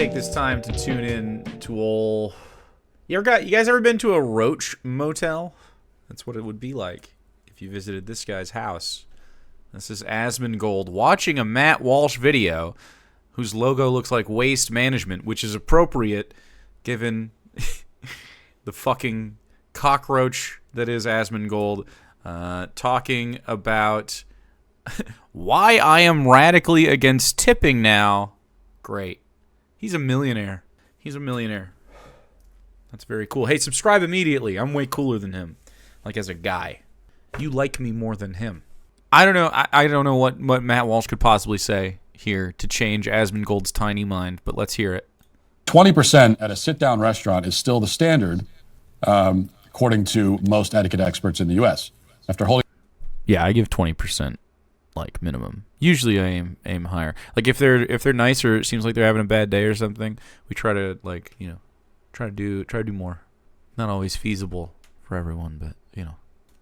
take this time to tune in to all... You guys ever been to a roach motel? That's what it would be like if you visited this guy's house. This is Asmongold watching a Matt Walsh video whose logo looks like Waste Management, which is appropriate given the fucking cockroach that is Asmongold, talking about why I am radically against tipping now. Great. He's a millionaire. He's a millionaire. That's very cool. Hey, subscribe immediately. I'm way cooler than him. Like, as a guy. You like me more than him. I don't know. I don't know what Matt Walsh could possibly say here to change Asmongold's tiny mind, but let's hear it. 20% at a sit-down restaurant is still the standard, according to most etiquette experts in the U.S. After holding... Yeah, I give 20%, like, minimum. Usually I aim higher. Like, if they're nice or it seems like they're having a bad day or something, we try to, like, you know, try to do more. Not always feasible for everyone, but, you know.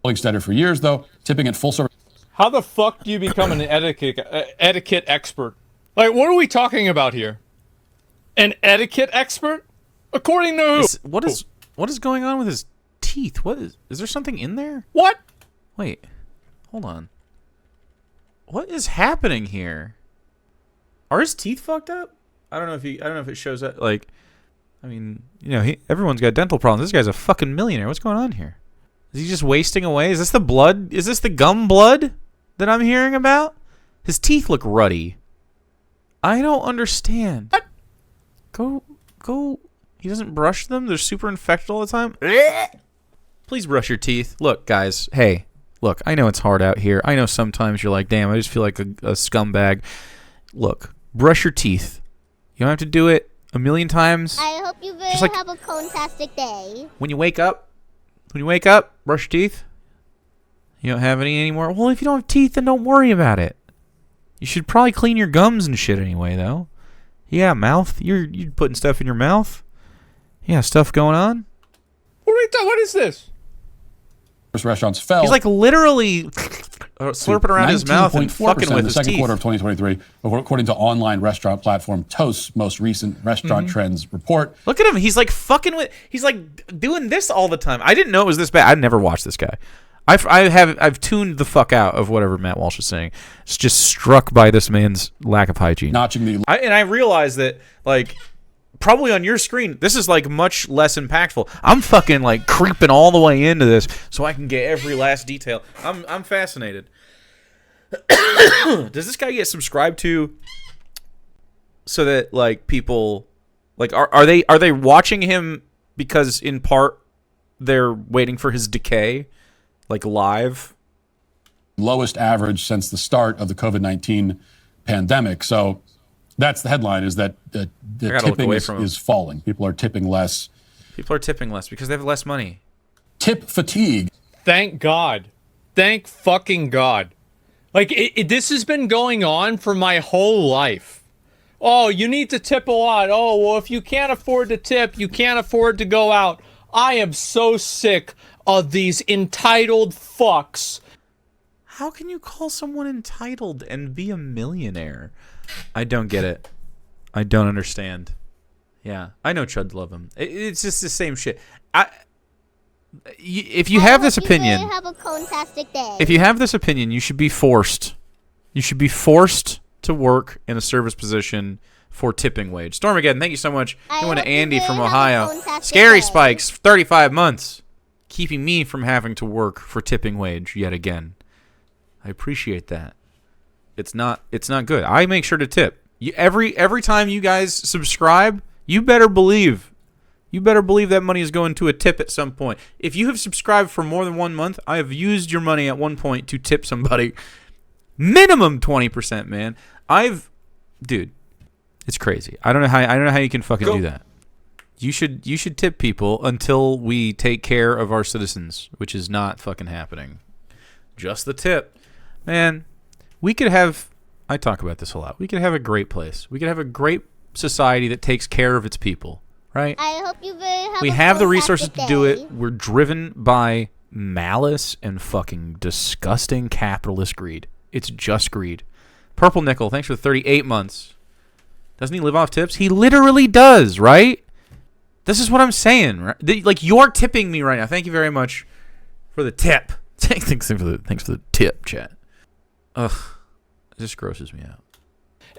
Holding standard for years, though, tipping at full service... How the fuck do you become an etiquette expert? Like, what are we talking about here? An etiquette expert? According to who? What is going on with his teeth? Is there something in there? What? Wait, hold on. What is happening here? Are his teeth fucked up? I don't know if it shows up. Like, I mean, you know, everyone's got dental problems. This guy's a fucking millionaire. What's going on here? Is he just wasting away? Is this the blood? Is this the gum blood that I'm hearing about? His teeth look ruddy. I don't understand. What? Go. He doesn't brush them? They're super infected all the time? Please brush your teeth. Look, guys. Hey, look, I know it's hard out here. I know sometimes you're like, damn, I just feel like a scumbag. Look, brush your teeth. You don't have to do it a million times. I hope you have a fantastic day. When you wake up, brush your teeth. You don't have any anymore? Well, if you don't have teeth, then don't worry about it. You should probably clean your gums and shit anyway, though. Yeah, mouth. You're putting stuff in your mouth. Yeah, stuff going on. What is this? Restaurants fell. He's like literally slurping around his mouth and fucking with his teeth. In the second quarter of 2023, according to online restaurant platform Toast's most recent restaurant trends report. Look at him. He's like fucking with. He's like doing this all the time. I didn't know it was this bad. I'd never watched this guy. I've tuned the fuck out of whatever Matt Walsh is saying. It's just struck by this man's lack of hygiene. Notching the I realize that, like, probably on your screen, this is like much less impactful. I'm fucking like creeping all the way into this so I can get every last detail. I'm fascinated. Does this guy get subscribed to so that like people like are they watching him because in part they're waiting for his decay? Like live? Lowest average since the start of the COVID-19 pandemic. So that's the headline, is that the tipping is falling. People are tipping less. People are tipping less because they have less money. Tip fatigue. Thank God. Thank fucking God. Like, this has been going on for my whole life. Oh, you need to tip a lot. Oh, well, if you can't afford to tip, you can't afford to go out. I am so sick of these entitled fucks. How can you call someone entitled and be a millionaire? I don't get it. I don't understand. Yeah, I know Chuds love him. It's just the same shit. If you have this opinion, have a fantastic day. If you have this opinion, you should be forced. You should be forced to work in a service position for tipping wage. Stormageddon, thank you so much. Going to Andy from Ohio. Scary Spikes, 35 months. Keeping me from having to work for tipping wage yet again. I appreciate that. It's not good. I make sure to tip. Every time you guys subscribe, you better believe that money is going to a tip at some point. If you have subscribed for more than 1 month, I have used your money at one point to tip somebody. Minimum 20%, man. Dude, it's crazy. I don't know how you can fucking do that. You should tip people until we take care of our citizens, which is not fucking happening. Just the tip. Man, we could have, I talk about this a lot, we could have a great place. We could have a great society that takes care of its people, right? I hope you we have the resources to do it. We're driven by malice and fucking disgusting capitalist greed. It's just greed. Purple Nickel, thanks for 38 months. Doesn't he live off tips? He literally does, right? This is what I'm saying, right? Like, you're tipping me right now. Thank you very much for the tip. Thanks for the tip, chat. Ugh. It just grosses me out.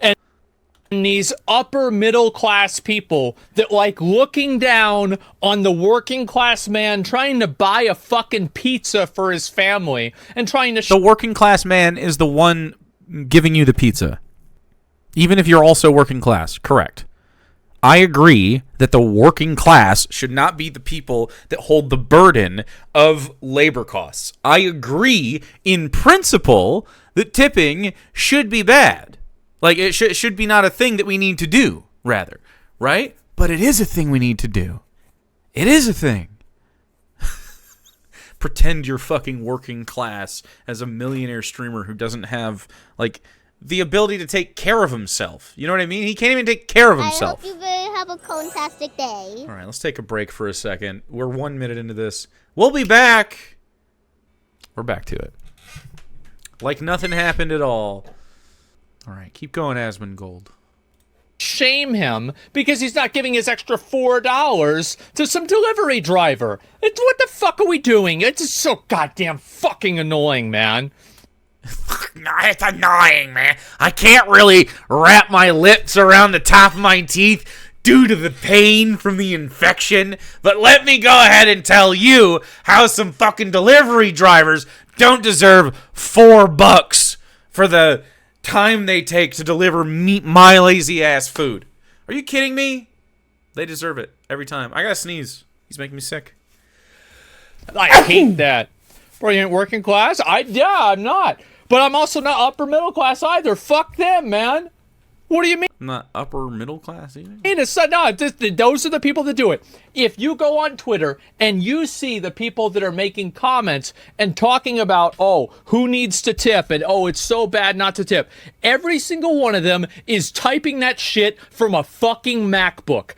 And these upper middle class people that like looking down on the working class man trying to buy a fucking pizza for his family and trying to... The working class man is the one giving you the pizza. Even if you're also working class. Correct. I agree that the working class should not be the people that hold the burden of labor costs. I agree in principle that tipping should be bad. Like, it should be not a thing that we need to do, rather. Right? But it is a thing we need to do. It is a thing. Pretend you're fucking working class as a millionaire streamer who doesn't have, like, the ability to take care of himself. You know what I mean? He can't even take care of himself. I hope you have a fantastic day. All right, let's take a break for a second. We're 1 minute into this. We'll be back. We're back to it. Like nothing happened at all. All right, keep going, Asmongold. Shame him because he's not giving his extra $4 to some delivery driver. What the fuck are we doing? It's just so goddamn fucking annoying, man. It's annoying, man. I can't really wrap my lips around the top of my teeth due to the pain from the infection. But let me go ahead and tell you how some fucking delivery drivers don't deserve $4 for the time they take to deliver my lazy ass food. Are you kidding me? They deserve it every time. I gotta sneeze. He's making me sick. I hate that. Bro, you ain't working class? I'm not. But I'm also not upper middle class either. Fuck them, man. What do you mean? I'm not upper middle class either. Those are the people that do it. If you go on Twitter and you see the people that are making comments and talking about, oh, who needs to tip and oh, it's so bad not to tip. Every single one of them is typing that shit from a fucking MacBook.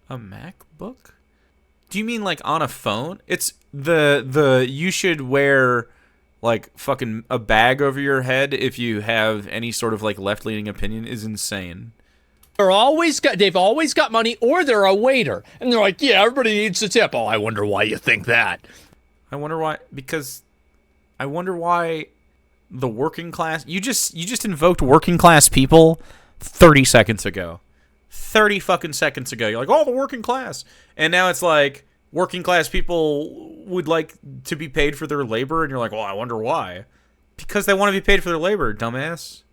A MacBook? Do you mean like on a phone? It's the you should wear like fucking a bag over your head if you have any sort of like left-leaning opinion is insane. They've always got money, or they're a waiter, and they're like, yeah, everybody needs to tip. Oh, I wonder why you think that. I wonder why the working class. You just invoked working class people 30 seconds ago. 30 fucking seconds ago. You're like, oh, the working class, and now it's like working class people would like to be paid for their labor, and you're like, well, I wonder why. Because they want to be paid for their labor, dumbass.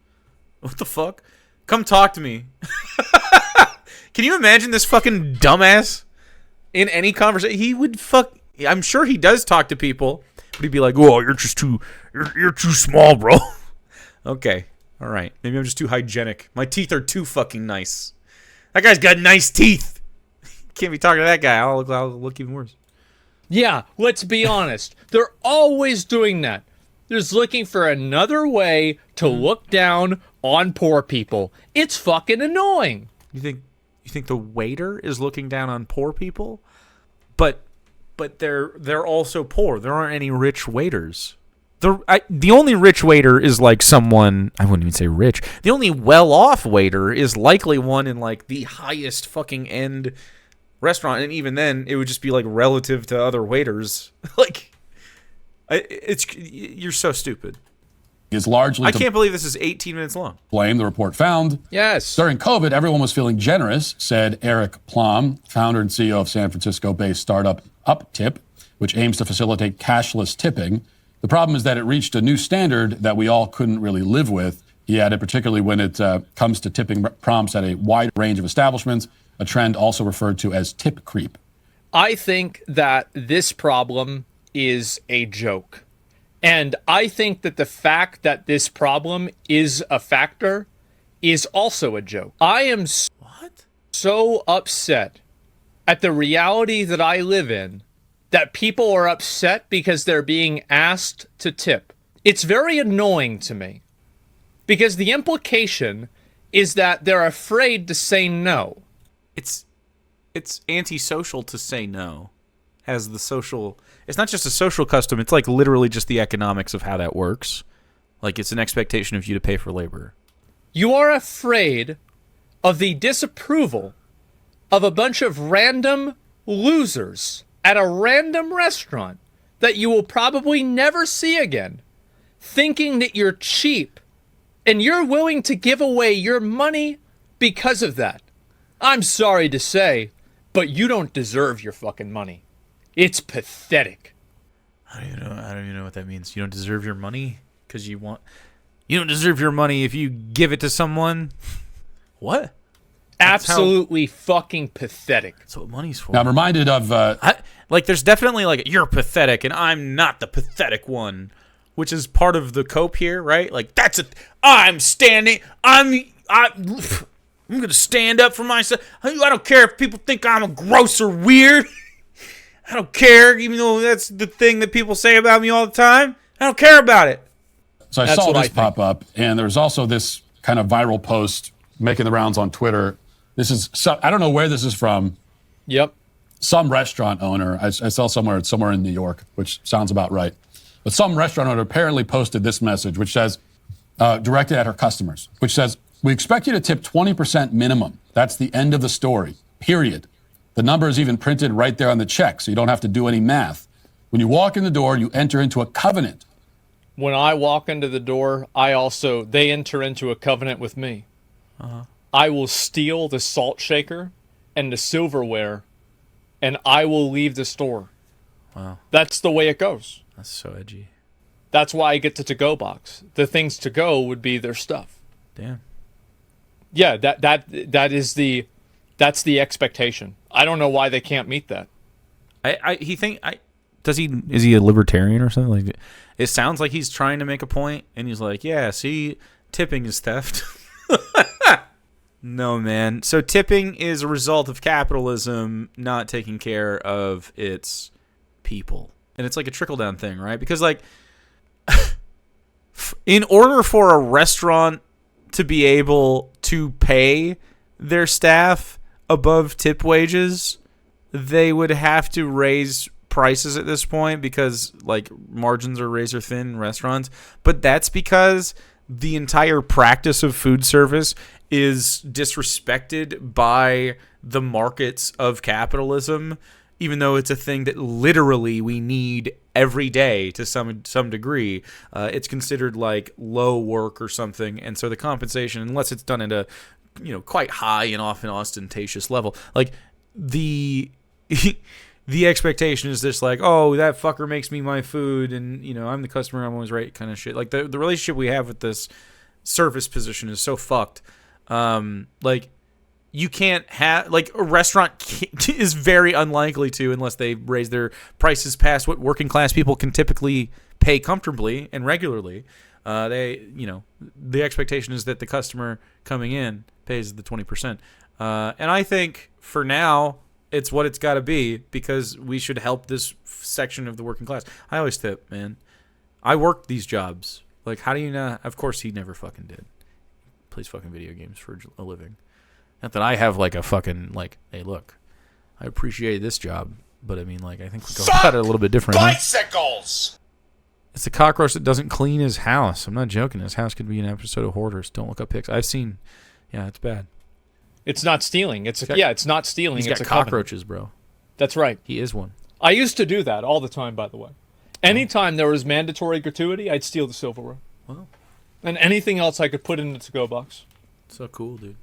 What the fuck? Come talk to me. Can you imagine this fucking dumbass in any conversation? He would I'm sure he does talk to people, but he'd be like, oh, you're too small, bro. Okay. All right. Maybe I'm just too hygienic. My teeth are too fucking nice. That guy's got nice teeth. Can't be talking to that guy. I'll look even worse. Yeah, let's be honest. They're always doing that. They're just looking for another way to look down on poor people. It's fucking annoying. You think the waiter is looking down on poor people? But they're also poor. There aren't any rich waiters. The only rich waiter is like someone, I wouldn't even say rich. The only well-off waiter is likely one in like the highest fucking end restaurant, and even then it would just be like relative to other waiters. Like, you're so stupid. Is largely I can't believe this is 18 minutes long. Blame, the report found. Yes. During COVID, everyone was feeling generous, said Eric Plum, founder and CEO of San Francisco-based startup UpTip, which aims to facilitate cashless tipping. The problem is that it reached a new standard that we all couldn't really live with. He added, particularly when it comes to tipping prompts at a wide range of establishments, a trend also referred to as tip creep. I think that this problem is a joke. And I think that the fact that this problem is a factor is also a joke. I am so upset at the reality that I live in that people are upset because they're being asked to tip. It's very annoying to me because the implication is that they're afraid to say no. It's antisocial to say no. As the social, it's not just a social custom, it's like literally just the economics of how that works. Like, it's an expectation of you to pay for labor. You are afraid of the disapproval of a bunch of random losers at a random restaurant that you will probably never see again, thinking that you're cheap and you're willing to give away your money because of that. I'm sorry to say, but you don't deserve your fucking money. It's pathetic. I don't even know what that means. You don't deserve your money because you don't deserve your money if you give it to someone. What? Absolutely fucking pathetic. That's what money's for. Now, I'm reminded of... there's definitely like, you're pathetic and I'm not the pathetic one, which is part of the cope here, right? Like, I'm going to stand up for myself. I don't care if people think I'm gross or weird. I don't care, even though that's the thing that people say about me all the time. I don't care about it. So I saw this pop up, and there's also this kind of viral post making the rounds on Twitter. I don't know where this is from. Yep. Some restaurant owner, I saw somewhere in New York, which sounds about right. But some restaurant owner apparently posted this message, which says, directed at her customers, which says, "We expect you to tip 20% minimum. That's the end of the story, period. The number is even printed right there on the check, so you don't have to do any math. When you walk in the door, you enter into a covenant." When I walk into the door, they enter into a covenant with me. Uh-huh. I will steal the salt shaker and the silverware, and I will leave the store. Wow. That's the way it goes. That's so edgy. That's why I get the to-go box. The things to go would be their stuff. Damn. Yeah, that's the expectation. I don't know why they can't meet that. Is he a libertarian or something? Like, it sounds like he's trying to make a point, and he's like, yeah, see, tipping is theft. No, man. So tipping is a result of capitalism not taking care of its people. And it's like a trickle-down thing, right? Because, like, in order for a restaurant to be able to pay their staff above tip wages, they would have to raise prices at this point because, like, margins are razor thin in restaurants. But that's because the entire practice of food service is disrespected by the markets of capitalism, even though it's a thing that literally we need every day to some degree. It's considered like low work or something, and so the compensation, unless it's done at a quite high and often ostentatious level, like the expectation is just like, oh, that fucker makes me my food, and I'm the customer, I'm always right, kind of shit. Like the relationship we have with this service position is so fucked. Like, you can't have, like, a restaurant is very unlikely to, unless they raise their prices past what working class people can typically pay comfortably and regularly. The expectation is that the customer coming in pays the 20%. And I think for now, it's what it's got to be, because we should help this section of the working class. I always tip, man. I worked these jobs. Like, how do you not? Of course he never fucking did. Plays fucking video games for a living. Not that I have, like, a fucking, like, hey, look, I appreciate this job, but I mean, like, I think we go about it a little bit different. Bicycles! Huh? It's a cockroach that doesn't clean his house. I'm not joking. His house could be an episode of Hoarders. Don't look up pics. I've seen. Yeah, it's bad. It's not stealing. It's not stealing. He's it's got a cockroaches, bro. That's right. He is one. I used to do that all the time, by the way. Anytime there was mandatory gratuity, I'd steal the silverware. Wow. And anything else I could put in the to-go box. So cool, dude.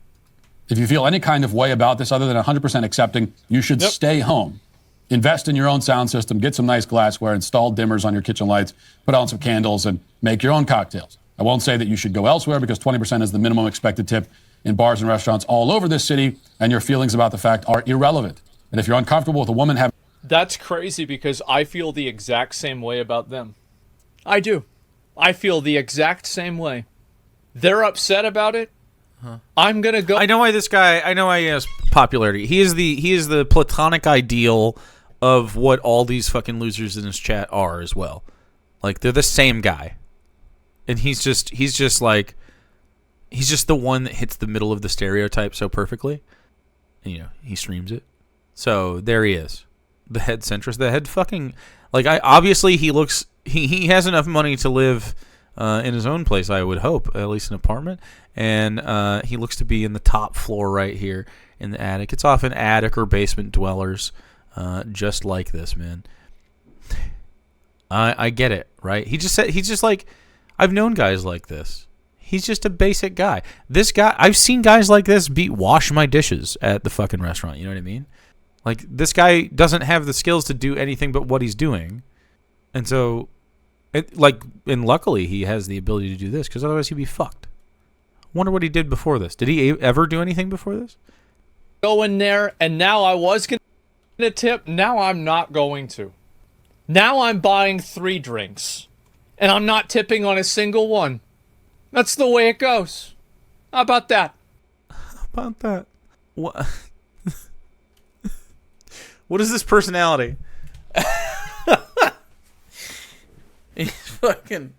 If you feel any kind of way about this other than 100% accepting, you should stay home. Invest in your own sound system, get some nice glassware, install dimmers on your kitchen lights, put on some candles, and make your own cocktails. I won't say that you should go elsewhere, because 20% is the minimum expected tip in bars and restaurants all over this city, and your feelings about the fact are irrelevant. And if you're uncomfortable with a woman having... That's crazy, because I feel the exact same way about them. I do. I feel the exact same way. They're upset about it. I'm gonna go. I know why he has popularity. He is the platonic ideal of what all these fucking losers in this chat are as well. Like, they're the same guy, and he's just the one that hits the middle of the stereotype so perfectly. And, he streams it, so there he is, the head centrist, the head fucking, like, obviously he has enough money to live in his own place, I would hope, at least an apartment. And he looks to be in the top floor right here in the attic. It's often attic or basement dwellers just like this, man. I get it, right? He's just like, I've known guys like this. He's just a basic guy. This guy, I've seen guys like this wash my dishes at the fucking restaurant. You know what I mean? Like, this guy doesn't have the skills to do anything but what he's doing. And so, and luckily he has the ability to do this, because otherwise he'd be fucked. Wonder what he did before this. Did he ever do anything before this? Go in there, and now I was going to tip. Now I'm not going to. Now I'm buying 3 drinks, and I'm not tipping on a single one. That's the way it goes. How about that? How about that? What? What is this personality? He's fucking...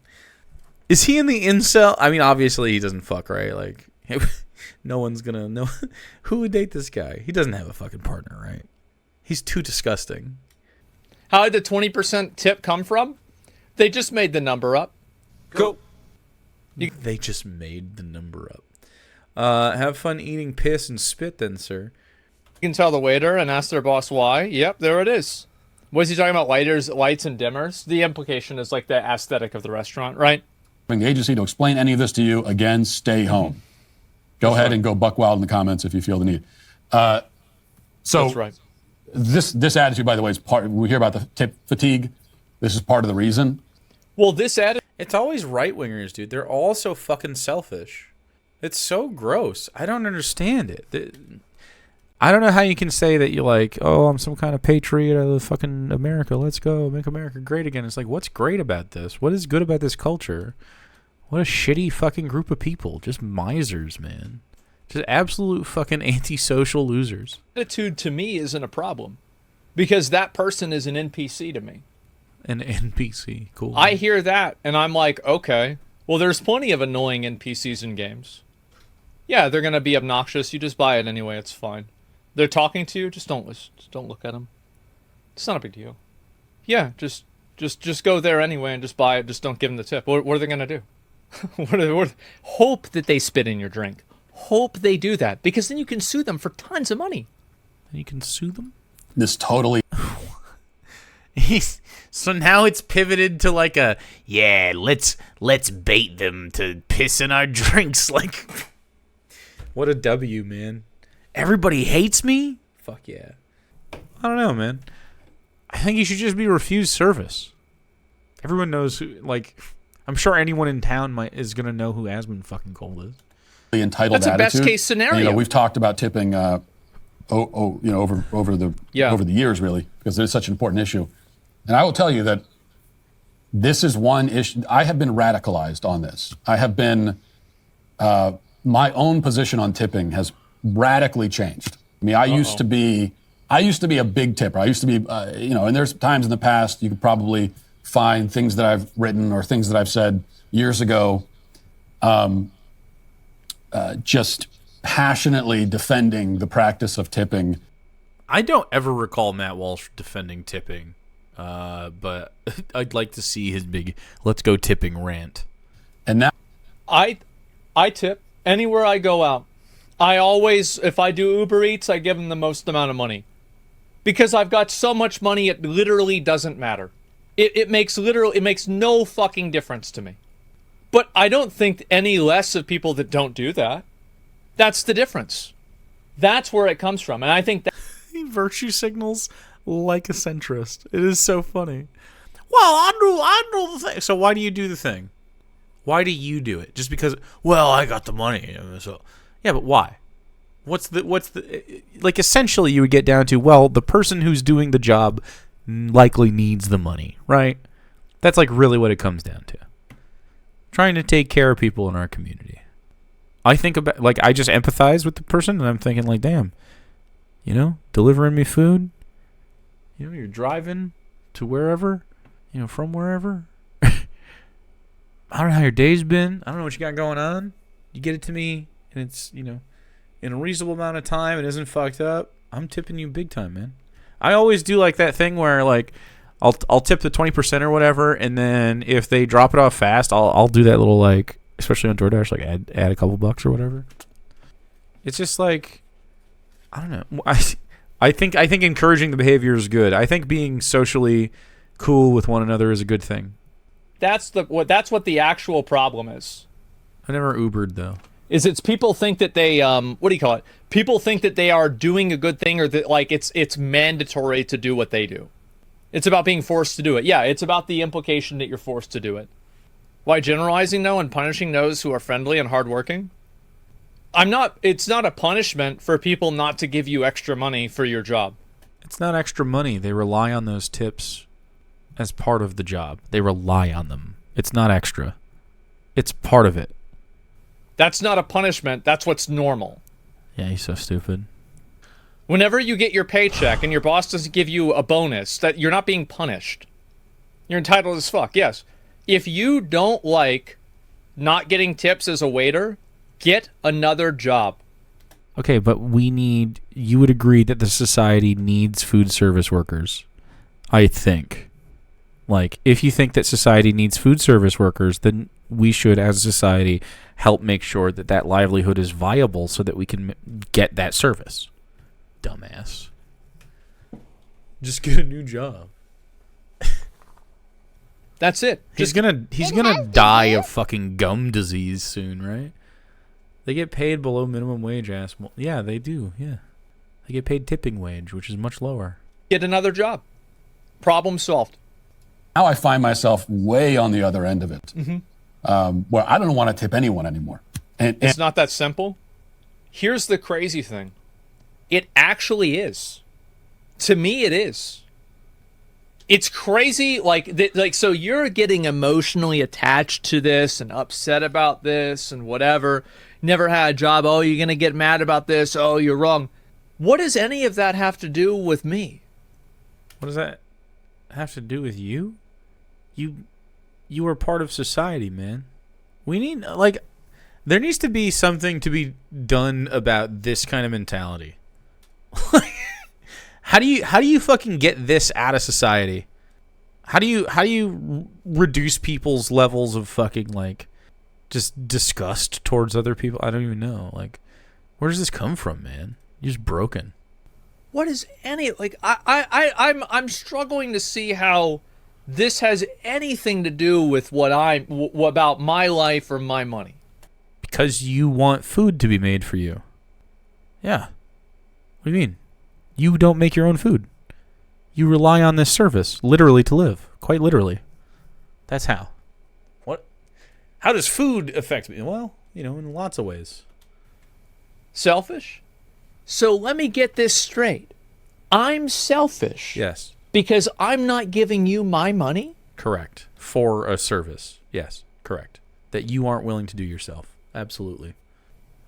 Is he in the incel? I mean, obviously he doesn't fuck, right? Like, no one's gonna know. Who would date this guy? He doesn't have a fucking partner, right? He's too disgusting. How did the 20% tip come from? They just made the number up. Go. They just made the number up. Have fun eating piss and spit then, sir. You can tell the waiter and ask their boss why. Yep, there it is. Was he talking about lights and dimmers? The implication is like the aesthetic of the restaurant, right? The agency to explain any of this to you, again, stay home. Go ahead and go buck wild in the comments if you feel the need. So That's right. This attitude, by the way, is part. We hear about the tip fatigue. This is part of the reason. Well, this attitude. It's always right-wingers, dude. They're all so fucking selfish. It's so gross. I don't understand it. I don't know how you can say that you're like, oh, I'm some kind of patriot of fucking America. Let's go make America great again. It's like, what's great about this? What is good about this culture? What a shitty fucking group of people. Just misers, man. Just absolute fucking antisocial losers. Attitude to me isn't a problem, because that person is an NPC to me. An NPC, cool. I hear that and I'm like, okay, well, there's plenty of annoying NPCs in games. Yeah, they're gonna be obnoxious. You just buy it anyway. It's fine. They're talking to you. Just don't listen. Just don't look at them. It's not a big deal. Yeah, just go there anyway and just buy it. Just don't give them the tip. What are they gonna do? Hope that they spit in your drink. Hope they do that, because then you can sue them for tons of money. You can sue them? This totally... So now it's pivoted to like a, yeah, let's bait them to piss in our drinks. Like, what a W, man. Everybody hates me? Fuck yeah. I don't know, man. I think you should just be refused service. Everyone knows who, like, I'm sure anyone in town is going to know who Asmongold is. The entitled That's a attitude. best case scenario. And, we've talked about tipping, over the years, really, because it is such an important issue. And I will tell you that this is one issue. I have been radicalized on this. I have been, my own position on tipping has radically changed. I mean, I used to be a big tipper. I used to be, and there's times in the past you could probably find things that I've written or things that I've said years ago, just passionately defending the practice of tipping. I don't ever recall Matt Walsh defending tipping. But I'd like to see his big "let's go tipping" rant. And now, I tip anywhere I go out. I always, if I do Uber Eats, I give them the most amount of money, because I've got so much money it literally doesn't matter. It makes no fucking difference to me. But I don't think any less of people that don't do that. That's the difference. That's where it comes from, and I think that he virtue signals like a centrist. It is so funny. Well, I do the thing. So why do you do the thing? Why do you do it? Just because? Well, I got the money. So yeah, but why? What's the like? Essentially, you would get down to, well, the person who's doing the job likely needs the money, right? That's like really what it comes down to. Trying to take care of people in our community. I think about, like, I just empathize with the person, and I'm thinking like, damn, delivering me food. You're driving to wherever, from wherever. I don't know how your day's been. I don't know what you got going on. You get it to me, and it's, in a reasonable amount of time, it isn't fucked up. I'm tipping you big time, man. I always do like that thing where, like, I'll tip the 20% or whatever, and then if they drop it off fast, I'll do that little, like, especially on DoorDash, like add a couple bucks or whatever. It's just like, I don't know. I think encouraging the behavior is good. I think being socially cool with one another is a good thing. That's what the actual problem is. I never Ubered though. It's people think that they what do you call it? People think that they are doing a good thing, or that like it's mandatory to do what they do. It's about being forced to do it. Yeah, it's about the implication that you're forced to do it. Why generalizing though and punishing those who are friendly and hardworking? It's not a punishment for people not to give you extra money for your job. It's not extra money. They rely on those tips as part of the job. They rely on them. It's not extra. It's part of it. That's not a punishment. That's what's normal. Yeah, he's so stupid. Whenever you get your paycheck and your boss doesn't give you a bonus, that you're not being punished. You're entitled as fuck, yes. If you don't like not getting tips as a waiter, get another job. Okay, but you would agree that the society needs food service workers. I think. Like, if you think that society needs food service workers, then we should, as a society, help make sure that that livelihood is viable so that we can get that service. Dumbass. Just get a new job. That's it. He's gonna die of fucking gum disease soon, right? They get paid below minimum wage, yeah, they do, yeah. They get paid tipping wage, which is much lower. Get another job. Problem solved. Now I find myself way on the other end of it, where I don't want to tip anyone anymore. And it's not that simple. Here's the crazy thing. It actually is. To me, it is. It's crazy, so you're getting emotionally attached to this and upset about this and whatever. Never had a job. Oh, you're going to get mad about this. Oh, you're wrong. What does any of that have to do with me? What does that have to do with you? You are part of society, man. We need, there needs to be something to be done about this kind of mentality. How do you fucking get this out of society? How do you reduce people's levels of fucking just disgust towards other people? I don't even know. Where does this come from, man? You're just broken. What is I'm struggling to see how this has anything to do with about my life or my money. Because you want food to be made for you. Yeah. What do you mean? You don't make your own food. You rely on this service, literally, to live. Quite literally. That's how. What? How does food affect me? Well, in lots of ways. Selfish? So let me get this straight. I'm selfish. Yes. Because I'm not giving you my money? Correct. For a service. Yes, correct. That you aren't willing to do yourself. Absolutely.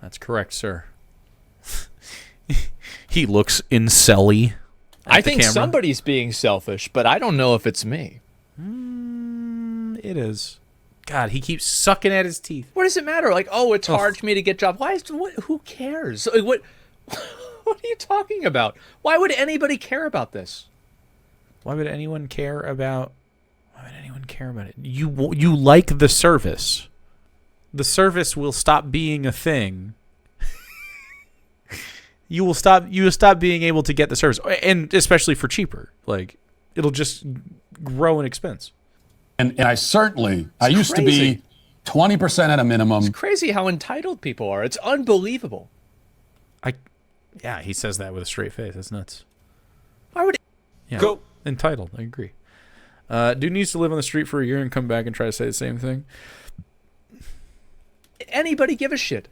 That's correct, sir. He looks incelly. I think somebody's being selfish, but I don't know if it's me. It is. God, he keeps sucking at his teeth. What does it matter? It's hard for me to get jobs. Who cares? What are you talking about? Why would anybody care about this? Why would anyone care about it? You like the service. The service will stop being a thing. You will stop being able to get the service, and especially for cheaper. It'll just grow in expense. And I used to be 20% at a minimum. It's crazy how entitled people are. It's unbelievable. Yeah, he says that with a straight face. That's nuts. Why would go entitled? I agree. Dude needs to live on the street for a year and come back and try to say the same thing. Anybody give a shit?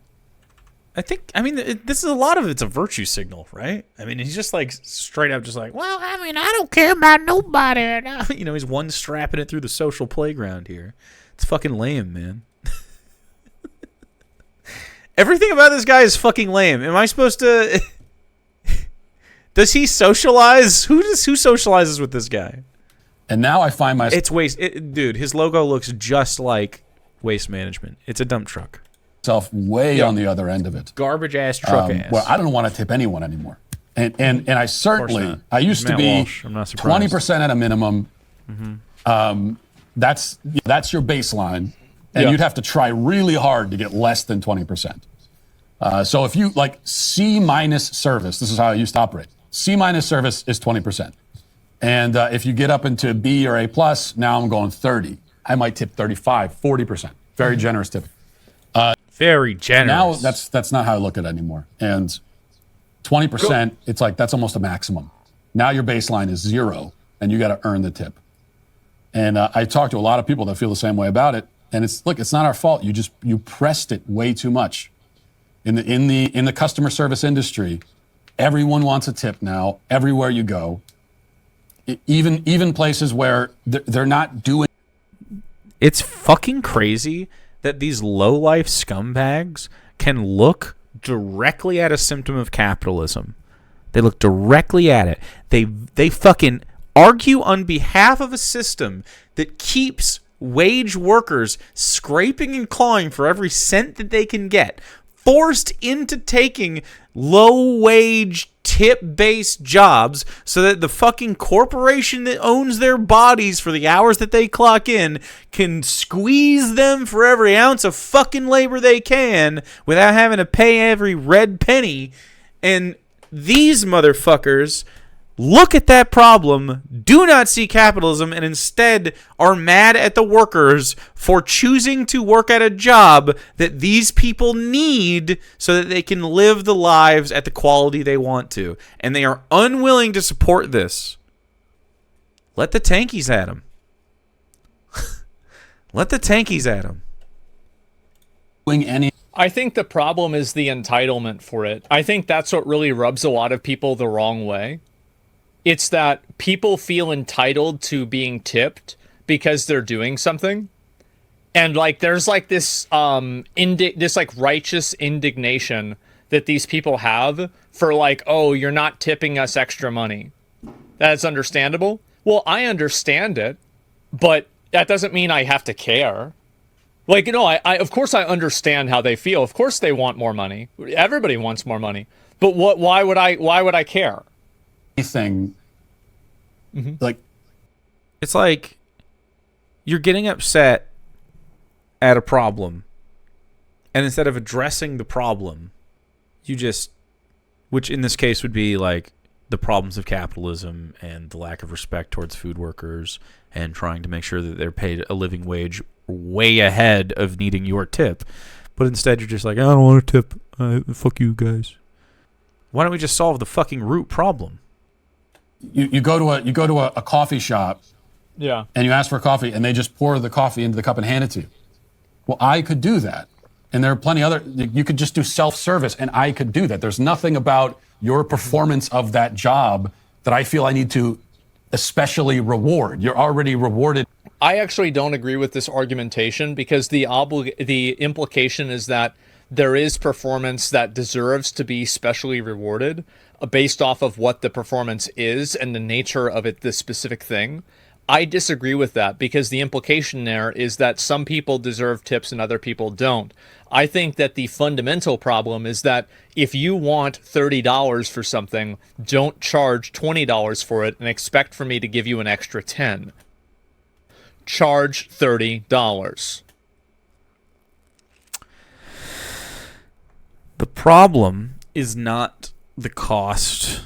This is a lot of it's a virtue signal, right? He's just straight up just I don't care about nobody. He's one strapping it through the social playground here. It's fucking lame, man. Everything about this guy is fucking lame. Am I supposed to... Does he socialize? Who socializes with this guy? And now I find myself... It's waste... dude, his logo looks just like Waste Management. It's a dump truck. Way on the other end of it. Garbage ass truck ass. Well, I don't want to tip anyone anymore. And I used to be 20% at a minimum, That's your baseline, and you'd have to try really hard to get less than 20%. So if you like C minus service, this is how I used to operate. C minus service is 20%. And if you get up into B or A plus, now I'm going 30. I might tip 35, 40%. Very generous tipping. Very generous. Now that's not how I look at it anymore. And 20%, it's like that's almost a maximum. Now your baseline is 0, and you got to earn the tip. And I talked to a lot of people that feel the same way about it. And it's not our fault. You pressed it way too much. In the customer service industry, everyone wants a tip now. Everywhere you go, even places where they're not doing. It's fucking crazy that these low-life scumbags can look directly at a symptom of capitalism. They look directly at it. They fucking argue on behalf of a system that keeps wage workers scraping and clawing for every cent that they can get, forced into taking low-wage, tip-based jobs so that the fucking corporation that owns their bodies for the hours that they clock in can squeeze them for every ounce of fucking labor they can without having to pay every red penny. And these motherfuckers look at that problem, do not see capitalism, and instead are mad at the workers for choosing to work at a job that these people need so that they can live the lives at the quality they want to. And they are unwilling to support this. Let the tankies at them. Let the tankies at them. I think the problem is the entitlement for it. I think that's what really rubs a lot of people the wrong way. It's that people feel entitled to being tipped because they're doing something. And like there's like this this like righteous indignation that these people have for like, oh, you're not tipping us extra money. That's understandable. Well, I understand it, but that doesn't mean I have to care. Like, you know, I of course I understand how they feel. Of course they want more money. Everybody wants more money. But why would I care? Anything like it's like you're getting upset at a problem, and instead of addressing the problem, you just, which in this case would be like the problems of capitalism and the lack of respect towards food workers and trying to make sure that they're paid a living wage way ahead of needing your tip, but instead you're just like, I don't want a tip, fuck you guys. Why don't we just solve the fucking root problem? You go to a coffee shop, yeah, and you ask for coffee, and they just pour the coffee into the cup and hand it to you. Well, I could do that, and there are plenty other. You could just do self-service, and I could do that. There's nothing about your performance of that job that I feel I need to especially reward. You're already rewarded. I actually don't agree with this argumentation because the implication is that there is performance that deserves to be specially rewarded based off of what the performance is and the nature of it, this specific thing. I disagree with that because the implication there is that some people deserve tips and other people don't. I think that the fundamental problem is that if you want $30 for something, don't charge $20 for it and expect for me to give you an extra $10. Charge $30. The problem is not the cost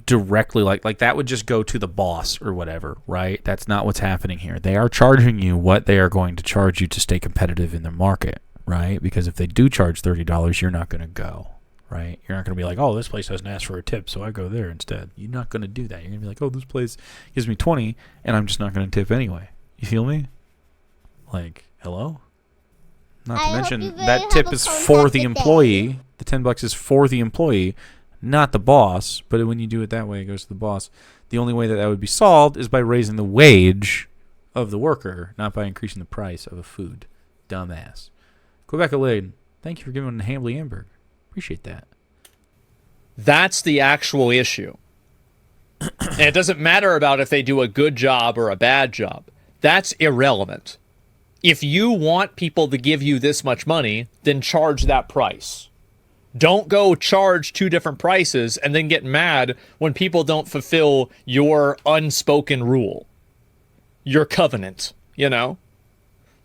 directly, like that would just go to the boss or whatever, right? That's not what's happening here. They are charging you what they are going to charge you to stay competitive in the market, right? Because if they do charge $30, you're not going to go, right? You're not going to be like, oh, this place doesn't ask for a tip, so I go there instead. You're not going to do that. You're going to be like, oh, this place gives me 20 and I'm just not going to tip anyway. You feel me? Like, hello? Not to mention that tip is for the employee. The $10 is for the employee, not the boss. But when you do it that way, it goes to the boss. The only way that that would be solved is by raising the wage of the worker, not by increasing the price of a food. Dumbass. Quebec Lane, thank you for giving a Hambly Hamburg. Appreciate that. That's the actual issue. And it doesn't matter about if they do a good job or a bad job. That's irrelevant. If you want people to give you this much money, then charge that price. Don't go charge 2 different prices and then get mad when people don't fulfill your unspoken rule, your covenant, you know?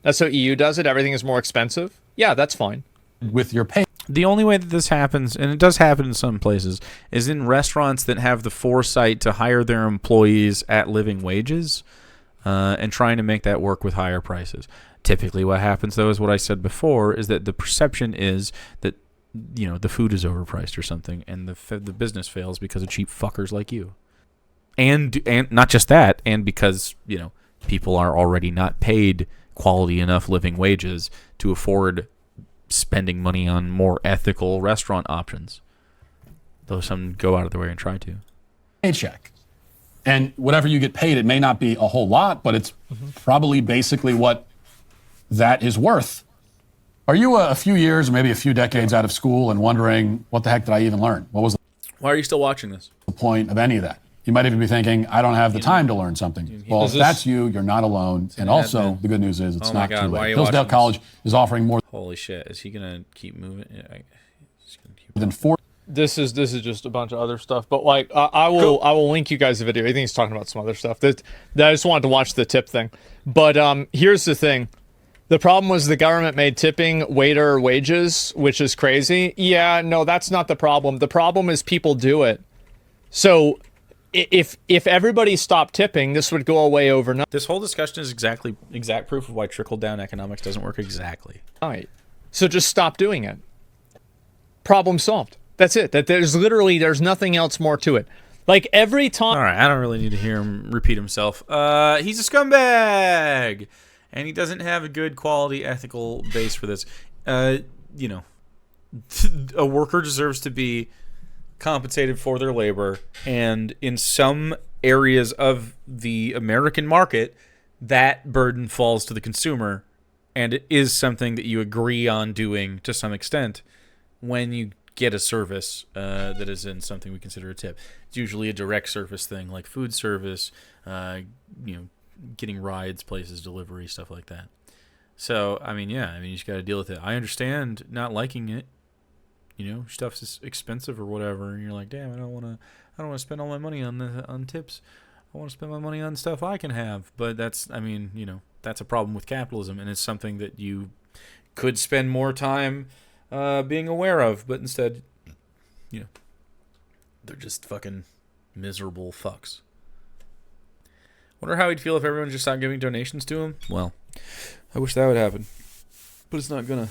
That's how EU does it. Everything is more expensive. Yeah, that's fine. With your pay. The only way that this happens, and it does happen in some places, is in restaurants that have the foresight to hire their employees at living wages and trying to make that work with higher prices. Typically what happens, though, is what I said before, is that the perception is that, you know, the food is overpriced or something, and the business fails because of cheap fuckers like you. And not just that, and because, you know, people are already not paid quality enough living wages to afford spending money on more ethical restaurant options, though some go out of their way and try to. Paycheck. And whatever you get paid, it may not be a whole lot, but it's probably basically what that is worth. Are you a few years or maybe a few decades out of school and wondering, what the heck did I even learn? What was Why are you still watching this? the point of any of that? You might even be thinking, I don't have the time to learn something. Well, if that's you, you're not alone. And also, the good news is it's not too late. Hillsdale College is offering more Holy shit, is he gonna keep moving? Yeah, he's gonna keep than 4. This is just a bunch of other stuff, but like I will link you guys the video. I think he's talking about some other stuff. That I just wanted to watch the tip thing. But here's the thing. The problem was the government made tipping waiter wages, which is crazy. Yeah, no, that's not the problem. The problem is people do it. So if everybody stopped tipping, this would go away overnight. This whole discussion is exact proof of why trickle-down economics doesn't work exactly. So just stop doing it. Problem solved. That's it. There's nothing else more to it. Like every time. All right, I don't really need to hear him repeat himself. He's a scumbag, and he doesn't have a good quality ethical base for this. You know, a worker deserves to be compensated for their labor, and in some areas of the American market, that burden falls to the consumer, and it is something that you agree on doing to some extent when you get a service that is in something we consider a tip. It's usually a direct service thing like food service, you know, getting rides, places, delivery, stuff like that. So, I mean, yeah, you just got to deal with it. I understand not liking it. You know, stuff's expensive or whatever, and you're like, damn, I don't want to spend all my money on tips. I want to spend my money on stuff I can have. But that's, I mean, you know, that's a problem with capitalism, and it's something that you could spend more time being aware of, but instead, you know, they're just fucking miserable fucks. Wonder how he'd feel if everyone just stopped giving donations to him. Well, I wish that would happen, but it's not gonna.